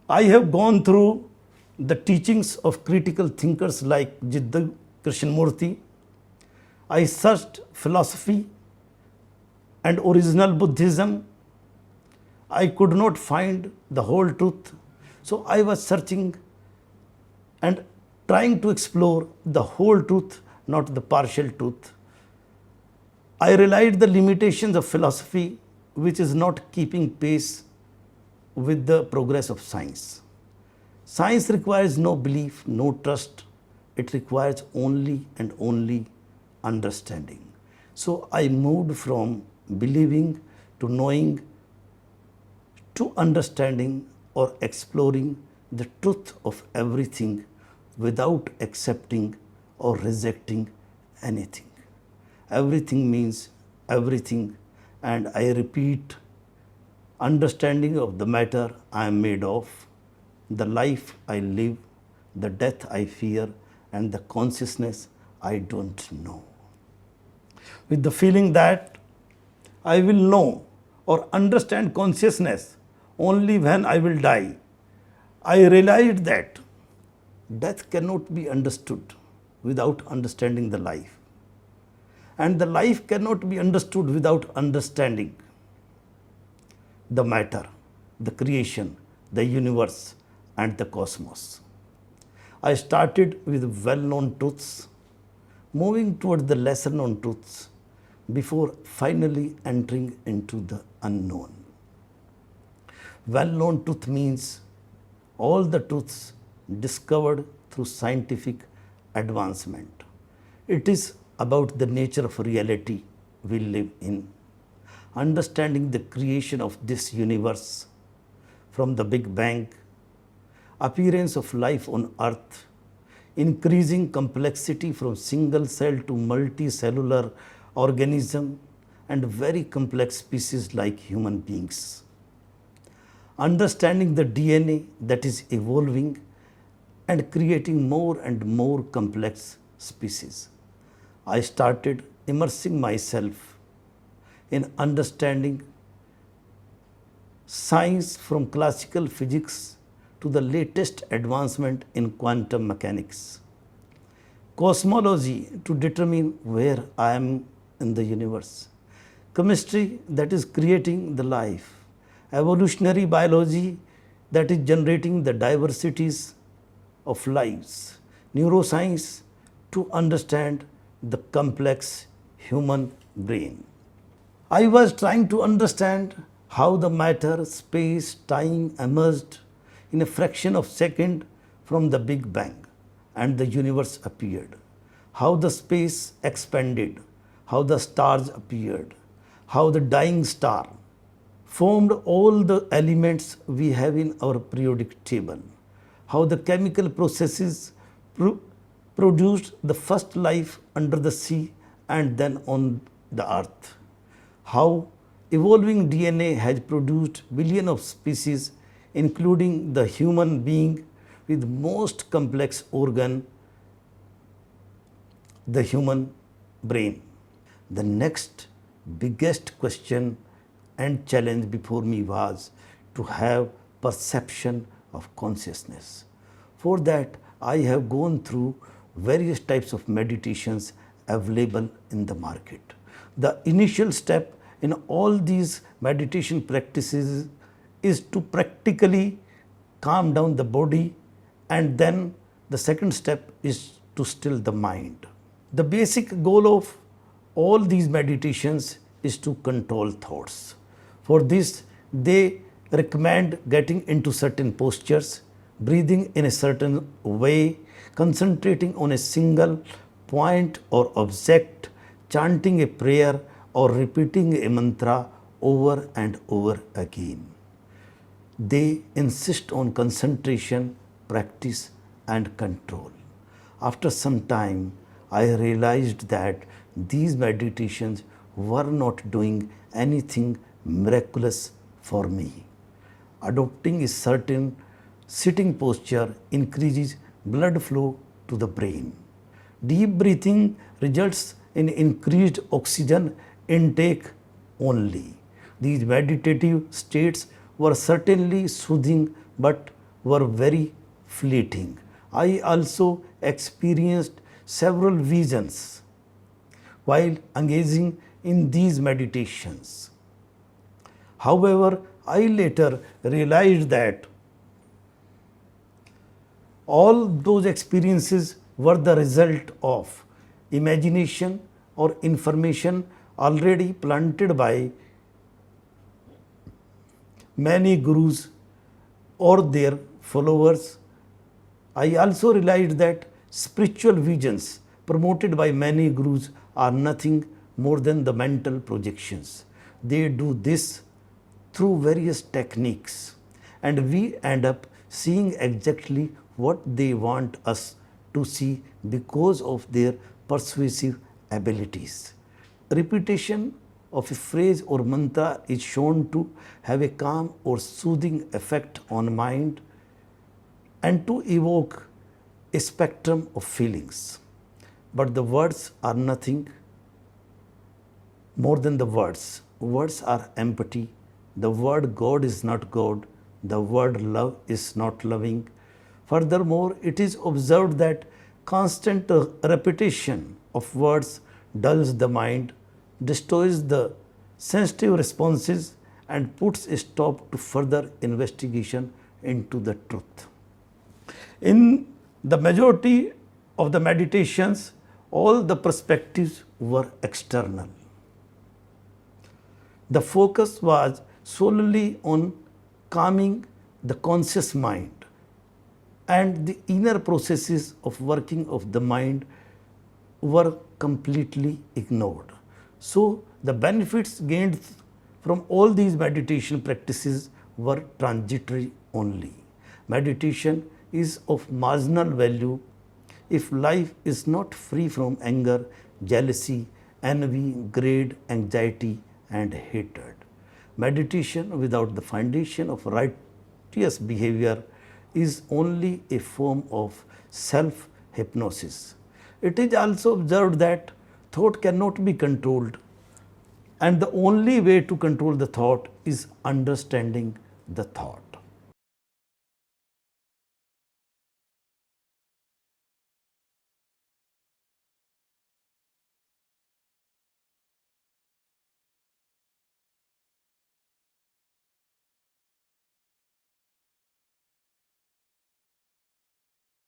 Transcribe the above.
I have gone through the teachings of critical thinkers like Jiddu Krishnamurti. I searched philosophy and original Buddhism. I could not find the whole truth. So I was searching and trying to explore the whole truth, not the partial truth. I realized the limitations of philosophy, which is not keeping pace with the progress of science. Science requires no belief, no trust. It requires only and only understanding. So I moved from believing to knowing to understanding or exploring the truth of everything without accepting or rejecting anything. Everything means everything, and I repeat, understanding of the matter I am made of, the life I live, the death I fear, and the consciousness I don't know. With the feeling that I will know or understand consciousness only when I will die, I realized that death cannot be understood without understanding the life. And the life cannot be understood without understanding the matter, the creation, the universe, and the cosmos. I started with well-known truths, moving towards the lesser-known truths before finally entering into the unknown. Well-known truth means all the truths discovered through scientific advancement. It is about the nature of reality we live in, understanding the creation of this universe from the Big Bang, appearance of life on Earth, increasing complexity from single cell to multicellular organism, and very complex species like human beings. Understanding the DNA that is evolving and creating more and more complex species. I started immersing myself in understanding science from classical physics to the latest advancement in quantum mechanics. Cosmology to determine where I am in the universe. Chemistry that is creating the life. Evolutionary biology that is generating the diversities of lives. Neuroscience to understand the complex human brain. I was trying to understand how the matter, space, time emerged in a fraction of a second from the Big Bang and the universe appeared. How the space expanded, how the stars appeared, how the dying star formed all the elements we have in our periodic table, how the chemical processes produced the first life under the sea and then on the earth, how evolving DNA has produced billions of species, including the human being with most complex organ, the human brain. The next biggest question and challenge before me was to have perception of consciousness. For that, I have gone through various types of meditations available in the market. The initial step in all these meditation practices is to practically calm down the body, and then the second step is to still the mind. The basic goal of all these meditations is to control thoughts. For this, they recommend getting into certain postures, breathing in a certain way, concentrating on a single point or object, chanting a prayer or repeating a mantra over and over again. They insist on concentration, practice, and control. After some time, I realized that these meditations were not doing anything miraculous for me. Adopting a certain sitting posture increases blood flow to the brain. Deep breathing results in increased oxygen intake only. These meditative states were certainly soothing but were very fleeting. I also experienced several visions while engaging in these meditations. However, I later realized that all those experiences were the result of imagination or information already planted by many gurus or their followers. I also realized that spiritual visions promoted by many gurus are nothing more than the mental projections. They do this through various techniques, and we end up seeing exactly what they want us to see because of their persuasive abilities. Repetition of a phrase or mantra is shown to have a calm or soothing effect on mind and to evoke a spectrum of feelings. But the words are nothing more than the words. Words are empty. The word God is not God. The word love is not loving. Furthermore, it is observed that constant repetition of words dulls the mind, destroys the sensitive responses, and puts a stop to further investigation into the truth. In the majority of the meditations, all the perspectives were external. The focus was solely on calming the conscious mind, and the inner processes of working of the mind were completely ignored. So, the benefits gained from all these meditation practices were transitory only. Meditation is of marginal value if life is not free from anger, jealousy, envy, greed, anxiety, and hatred. Meditation without the foundation of righteous behavior is only a form of self-hypnosis. It is also observed that thought cannot be controlled, and the only way to control the thought is understanding the thought.